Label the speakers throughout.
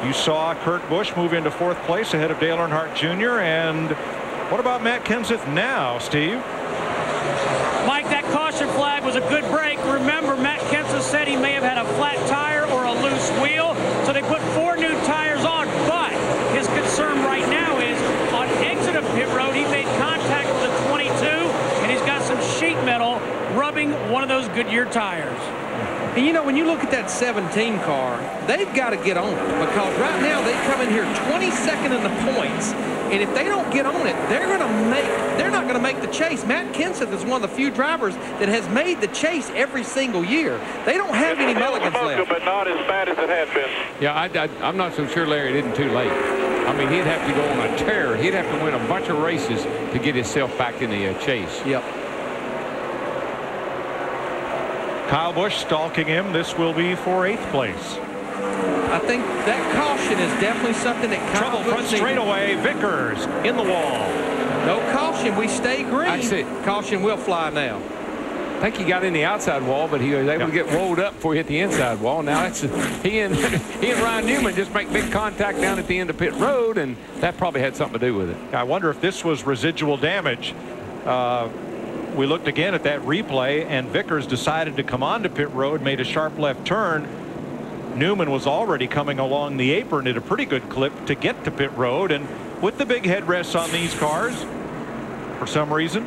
Speaker 1: You saw Kurt Busch move into 4th place ahead of Dale Earnhardt Jr. And what about Matt Kenseth now, Steve?
Speaker 2: Mike, that caution flag was a good break. Remember, Matt Kenseth said he may have had a flat tire or a loose wheel, so they put 4 new tires on. But his concern right now is on exit of pit road, he made contact with the 22, and he's got some sheet metal rubbing one of those Goodyear tires.
Speaker 3: And you know, when you look at that 17 car, they've got to get on it, because right now they come in here 22nd in the points, and if they don't get on it, they're not going to make the chase. Matt Kenseth is one of the few drivers that has made the chase every single year. They don't have any mulligans left.
Speaker 4: But not as bad as it had been.
Speaker 5: Yeah, I'm not so sure Larry didn't too late. I mean, he'd have to go on a tear. He'd have to win a bunch of races to get himself back in the chase.
Speaker 3: Yep.
Speaker 1: Kyle Busch stalking him. This will be for 8th place.
Speaker 3: I think that caution is definitely something that Kyle
Speaker 1: Trouble front straightaway. Vickers in the wall.
Speaker 3: No caution. We stay green.
Speaker 5: I see.
Speaker 3: Caution will fly now.
Speaker 5: I think he got in the outside wall, but he was able to get rolled up before he hit the inside wall. Now he and Ryan Newman just make big contact down at the end of pit road, and that probably had something to do with it.
Speaker 1: I wonder if this was residual damage. We looked again at that replay, and Vickers decided to come onto pit road, made a sharp left turn. Newman was already coming along the apron at a pretty good clip to get to pit road, and with the big headrests on these cars, for some reason,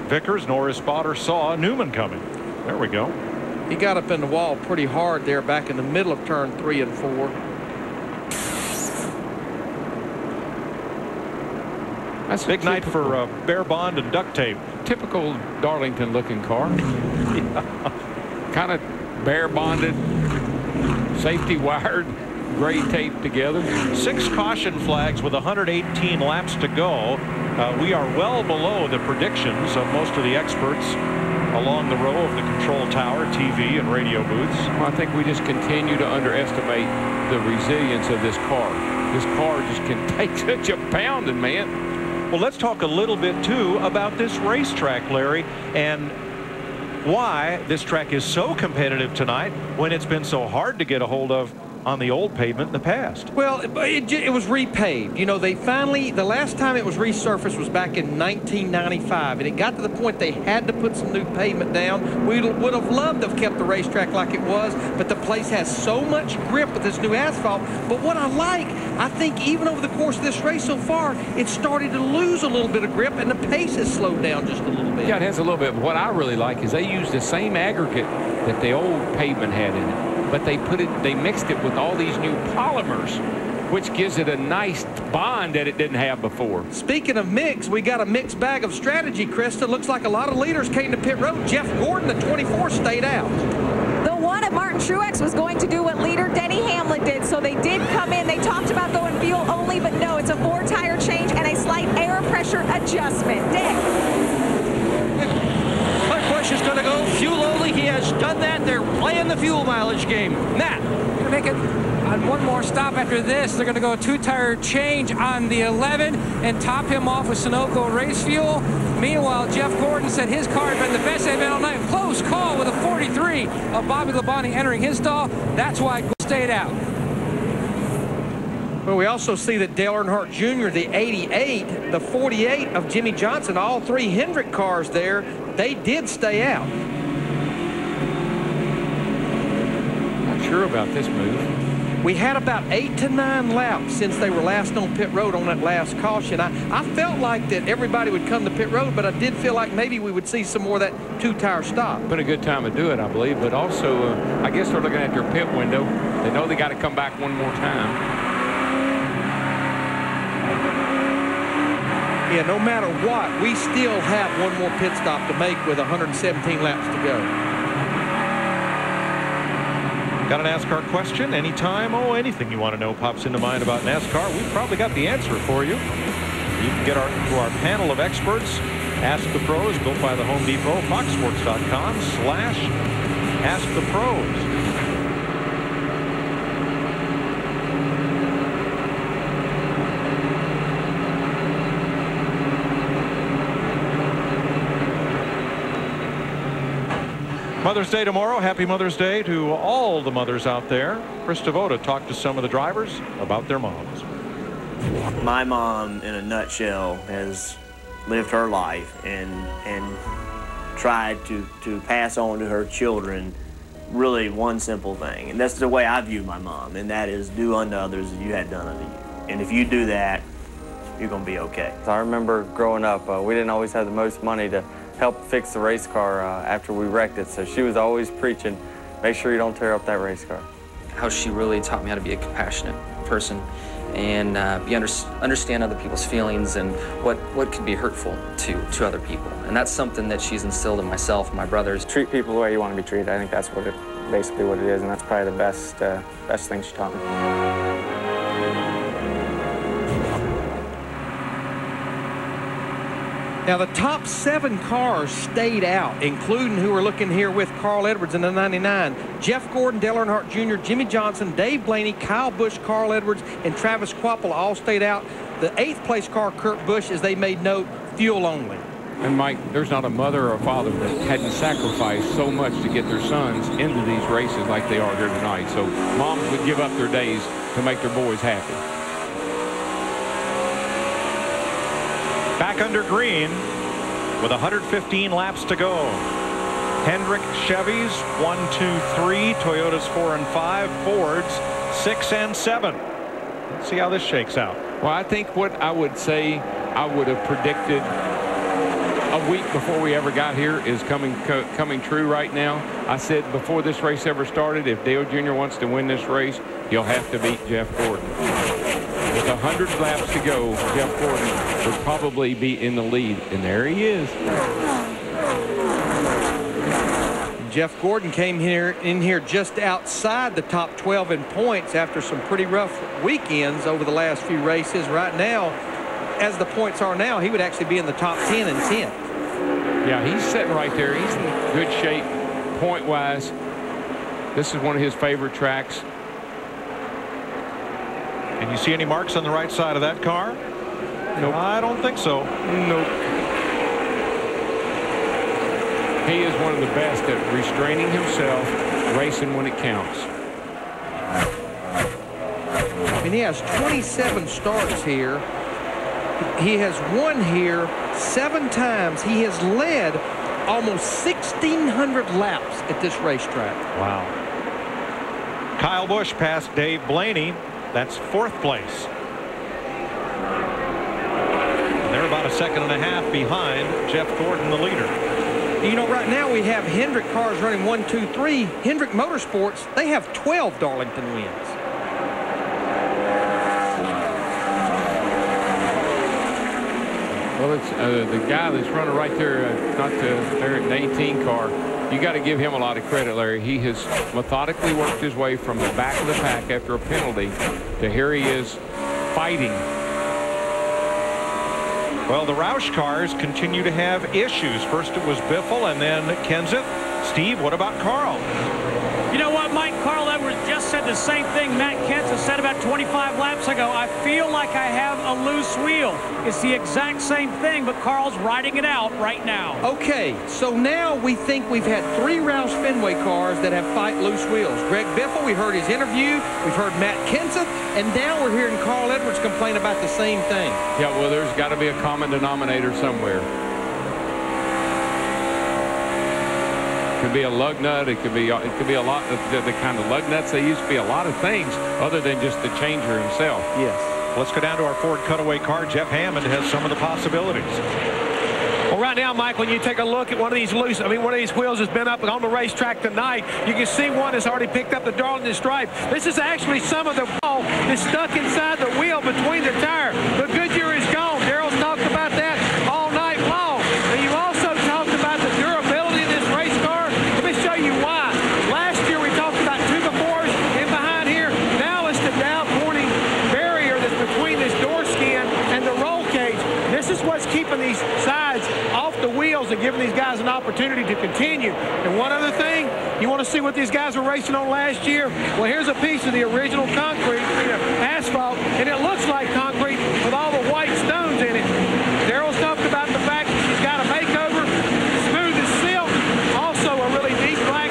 Speaker 1: Vickers nor his spotter saw Newman coming. There we go.
Speaker 3: He got up in the wall pretty hard there back in the middle of turn 3 and 4.
Speaker 1: That's a big night for bare bond and duct tape.
Speaker 5: Typical Darlington looking car. Kind of bare bonded, safety wired, gray tape together. 6
Speaker 1: caution flags with 118 laps to go. We are well below the predictions of most of the experts along the row of the control tower, TV, and radio booths.
Speaker 5: Well, I think we just continue to underestimate the resilience of this car. This car just can take such a pounding, man.
Speaker 1: Well, let's talk a little bit, too, about this racetrack, Larry, and why this track is so competitive tonight when it's been so hard to get a hold of on the old pavement in the past.
Speaker 3: Well, it was repaved. You know, they finally, the last time it was resurfaced was back in 1995, and it got to the point they had to put some new pavement down. We would have loved to have kept the racetrack like it was, but the place has so much grip with this new asphalt. But what I like, I think even over the course of this race so far, it started to lose a little bit of grip, and the pace has slowed down just a little bit.
Speaker 5: Yeah, it has a little bit. What I really like is they used the same aggregate that the old pavement had in it, but they mixed it with all these new polymers, which gives it a nice bond that it didn't have before.
Speaker 3: Speaking of mix, we got a mixed bag of strategy, Krista. Looks like a lot of leaders came to pit road. Jeff Gordon, the 24, stayed out.
Speaker 6: The one at Martin Truex was going to do what leader Denny Hamlin did, so they did come in. They talked about going fuel only, but no, it's a 4-tire change and a slight air pressure adjustment. Dick.
Speaker 7: Busch is going to go fuel only. He has done that. They're playing the fuel mileage game. Matt.
Speaker 8: Going to make it on one more stop after this. They're going to go a 2-tire change on the 11 and top him off with Sunoco race fuel. Meanwhile, Jeff Gordon said his car had been the best they've been all night. Close call with a 43 of Bobby Labonte entering his stall. That's why he stayed out.
Speaker 3: Well, we also see that Dale Earnhardt Jr., the 88, the 48 of Jimmy Johnson, all 3 Hendrick cars there, they did stay out.
Speaker 5: Not sure about this move.
Speaker 3: We had about 8 to 9 laps since they were last on pit road on that last caution. I felt like that everybody would come to pit road, but I did feel like maybe we would see some more of that 2-tire stop.
Speaker 5: Been a good time to do it, I believe, but also I guess they're looking at their pit window. They know they got to come back one more time.
Speaker 3: Yeah, no matter what, we still have one more pit stop to make with 117 laps to go.
Speaker 1: Got a NASCAR question anytime? Oh, anything you want to know pops into mind about NASCAR, we've probably got the answer for you. You can get to our panel of experts. Ask the Pros, built by the Home Depot, foxsports.com/askthepros. Mother's Day tomorrow. Happy Mother's Day to all the mothers out there. Chris Devoda talked to some of the drivers about their moms.
Speaker 4: My mom, in a nutshell, has lived her life and tried to pass on to her children really one simple thing. And that's the way I view my mom, and that is do unto others as you had done unto you. And if you do that, you're going to be okay.
Speaker 9: I remember growing up, we didn't always have the most money to help fix the race car after we wrecked it, so she was always preaching, make sure you don't tear up that race car.
Speaker 10: How she really taught me how to be a compassionate person and understand other people's feelings and what could be hurtful to other people. And that's something that she's instilled in myself and my brothers.
Speaker 9: Treat people the way you want to be treated. I think that's basically what it is, and that's probably the best thing she taught me.
Speaker 3: Now, the top 7 cars stayed out, including who we're looking here with Carl Edwards in the 99. Jeff Gordon, Dale Earnhardt Jr., Jimmy Johnson, Dave Blaney, Kyle Busch, Carl Edwards, and Travis Kvapil all stayed out. The 8th place car, Kurt Busch, as they made note, fuel only.
Speaker 5: And Mike, there's not a mother or a father that hadn't sacrificed so much to get their sons into these races like they are here tonight. So moms would give up their days to make their boys happy.
Speaker 1: Back under green with 115 laps to go. Hendrick Chevys 1, 2, 3, Toyotas 4 and 5, Fords 6 and 7. Let's see how this shakes out.
Speaker 5: Well, I think what I would say I would have predicted a week before we ever got here is coming true right now. I said before this race ever started, if Dale Jr. wants to win this race, he'll have to beat Jeff Gordon. With 100 laps to go, Jeff Gordon would probably be in the lead, and there he is.
Speaker 3: Jeff Gordon came in here just outside the top 12 in points after some pretty rough weekends over the last few races. Right now, as the points are now, he would actually be in the top 10 and 10th.
Speaker 5: Yeah, he's sitting right there. He's in good shape point-wise. This is one of his favorite tracks.
Speaker 1: And you see any marks on the right side of that car?
Speaker 5: Nope.
Speaker 1: I don't think so.
Speaker 5: Nope. He is one of the best at restraining himself, racing when it counts.
Speaker 3: I mean, he has 27 starts here. He has won here 7 times. He has led almost 1,600 laps at this racetrack.
Speaker 1: Wow. Kyle Busch passed Dave Blaney. That's 4th place. And they're about a 1.5 seconds behind Jeff Gordon, the leader.
Speaker 3: You know, right now we have Hendrick cars running 1, 2, 3. Hendrick Motorsports, they have 12 Darlington wins.
Speaker 5: Well, it's the guy that's running right there, there in the 18 car. You got to give him a lot of credit, Larry. He has methodically worked his way from the back of the pack after a penalty to here he is fighting.
Speaker 1: Well, the Roush cars continue to have issues. First it was Biffle and then Kenseth. Steve, what about Carl?
Speaker 2: You know what, Mike? Carl Edwards just said the same thing Matt Kenseth said about 25 laps ago. I feel like I have a loose wheel. It's the exact same thing, but Carl's riding it out right now.
Speaker 3: Okay, so now we think we've had 3 Roush Fenway cars that have fight loose wheels. Greg Biffle, we heard his interview. We've heard Matt Kenseth, and now we're hearing Carl Edwards complain about the same thing.
Speaker 5: Yeah, well, there's got to be a common denominator somewhere. Could be a lug nut. It could be a lot of the kind of lug nuts they use to be a lot of things other than just the changer himself.
Speaker 3: Yes.
Speaker 1: Let's go down to our Ford cutaway car. Jeff Hammond has some of the possibilities.
Speaker 7: Well, right now, Mike, when you take a look at one of these one of these wheels has been up on the racetrack tonight. You can see one has already picked up the Darlington stripe. This is actually some of the ball that's stuck inside the wheel between the tire. The Goodyear is gone. Daryl's talked about that all night long. And you also talked about the durability of this race car. Let me show you why. Last year we talked about 2 befores in behind here. Now it's the Dow Corning barrier that's between this door skin and the roll cage. This is what's keeping these sides off the wheels and giving these guys an opportunity to continue. And one other thing, you want to see what these guys were racing on last year? Well, here's a piece of the original concrete, asphalt, and it looks like concrete with all the white stones in it. Daryl's talked about the fact that she's got a makeover, smooth as silk, also a really deep black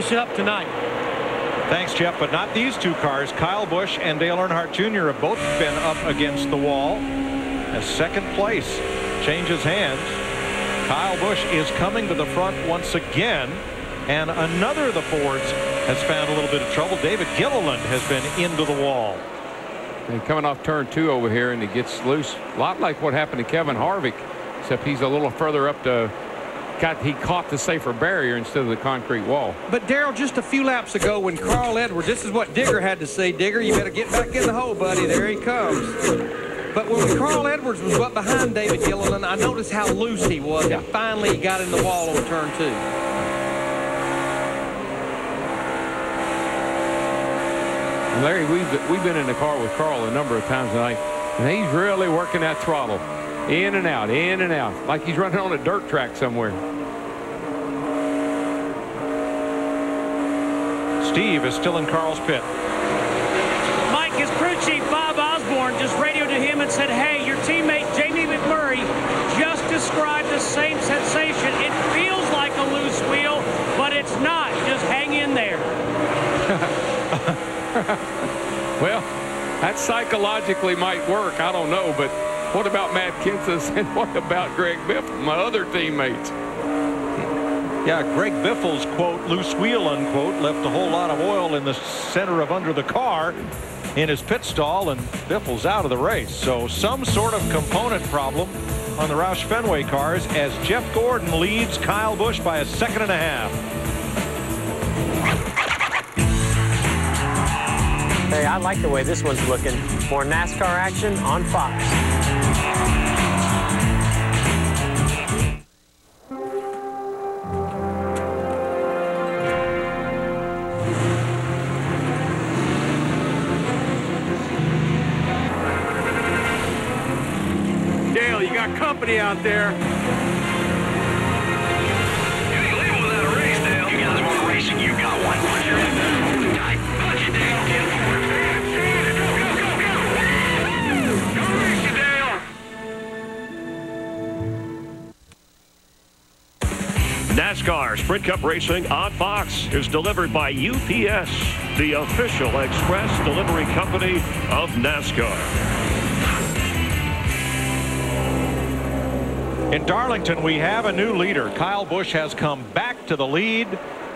Speaker 7: finish up tonight.
Speaker 1: Thanks, Jeff, but not these two cars. Kyle Busch and Dale Earnhardt Jr. have both been up against the wall as second place changes hands. Kyle Busch is coming to the front once again, and another of the Fords has found a little bit of trouble. David Gilliland has been into the wall.
Speaker 5: And coming off turn 2 over here, and he gets loose. A lot like what happened to Kevin Harvick, except he's a little further up to he caught the safer barrier instead of the concrete wall.
Speaker 3: But Darrell, just a few laps ago when Carl Edwards, this is what Digger had to say. Digger, you better get back in the hole, buddy. There he comes. But when Carl Edwards was up behind David Gilliland, I noticed how loose he was, and finally he got in the wall on turn 2.
Speaker 5: Larry, we've been in the car with Carl a number of times tonight, and he's really working that throttle. In and out, like he's running on a dirt track somewhere.
Speaker 1: Steve is still in Carl's pit.
Speaker 2: Mike, his crew chief Bob Osborne just radioed to him and said, hey, your teammate Jamie McMurray just described the same sensation. It feels like a loose wheel, but it's not. Just hang in there.
Speaker 5: Well, that psychologically might work. I don't know, but what about Matt Kenseth and what about Greg Biffle, my other teammates?
Speaker 1: Yeah, Greg Biffle's quote, loose wheel, unquote, left a whole lot of oil in the center of under the car in his pit stall, and Biffle's out of the race. So some sort of component problem on the Roush Fenway cars as Jeff Gordon leads Kyle Busch by a second and a half.
Speaker 11: Hey, I like the way this one's looking. More NASCAR action on Fox.
Speaker 7: Dale, you got company out there.
Speaker 12: You ain't leaving without a race, Dale. You guys want racing, you got one. Punch your head down. Tight. Punch it, Dale. Get forward. Go race you, Dale. NASCAR Sprint Cup Racing on Fox is delivered by UPS, the official express delivery company of NASCAR.
Speaker 1: In Darlington, we have a new leader. Kyle Busch has come back to the lead,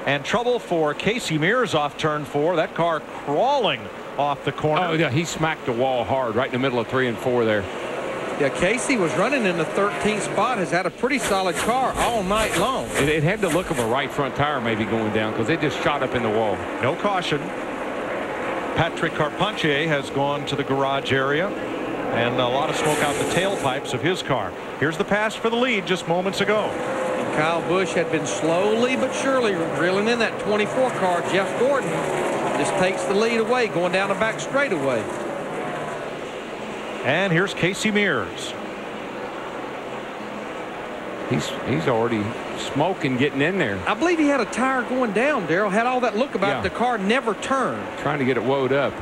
Speaker 1: and trouble for Casey Mears off turn 4. That car crawling off the corner.
Speaker 5: Oh, yeah, he smacked the wall hard right in the middle of 3 and 4 there.
Speaker 3: Yeah, Casey was running in the 13th spot, has had a pretty solid car all night long.
Speaker 5: It had the look of a right front tire maybe going down because it just shot up in the wall.
Speaker 1: No caution. Patrick Carpentier has gone to the garage area, and a lot of smoke out the tailpipes of his car. Here's the pass for the lead just moments ago.
Speaker 3: And Kyle Busch had been slowly but surely reeling in that 24 car. Jeff Gordon just takes the lead away, going down the back straightaway.
Speaker 1: And here's Casey Mears.
Speaker 5: He's already smoking getting in there.
Speaker 3: I believe he had a tire going down, Darrell. Had all that look about the car never turned.
Speaker 5: Trying to get it wound up.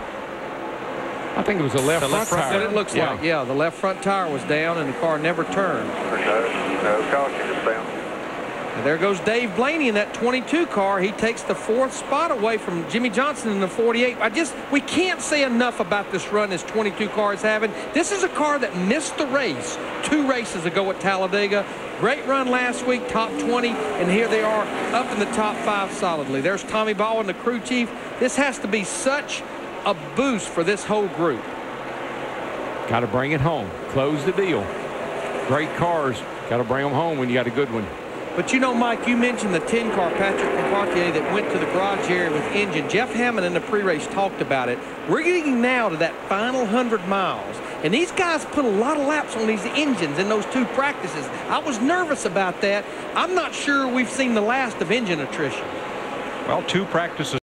Speaker 5: I think it was the left front tire.
Speaker 3: But it looks like, yeah, the left front tire was down and the car never turned.
Speaker 13: No caution, just down.
Speaker 3: And there goes Dave Blaney in that 22 car. He takes the 4th spot away from Jimmy Johnson in the 48. We can't say enough about this run this 22 car is having. This is a car that missed the race 2 races ago at Talladega. Great run last week, top 20, and here they are up in the top 5 solidly. There's Tommy Baldwin, the crew chief. This has to be such a boost for this whole group.
Speaker 5: Got to bring it home. Close the deal. Great cars. Got to bring them home when you got a good one.
Speaker 3: But you know, Mike, you mentioned the 10 car Patrick Carpentier that went to the garage area with engine. Jeff Hammond in the pre-race talked about it. We're getting now to that final 100 miles. And these guys put a lot of laps on these engines in those 2 practices. I was nervous about that. I'm not sure we've seen the last of engine attrition.
Speaker 1: Well, 2 practices.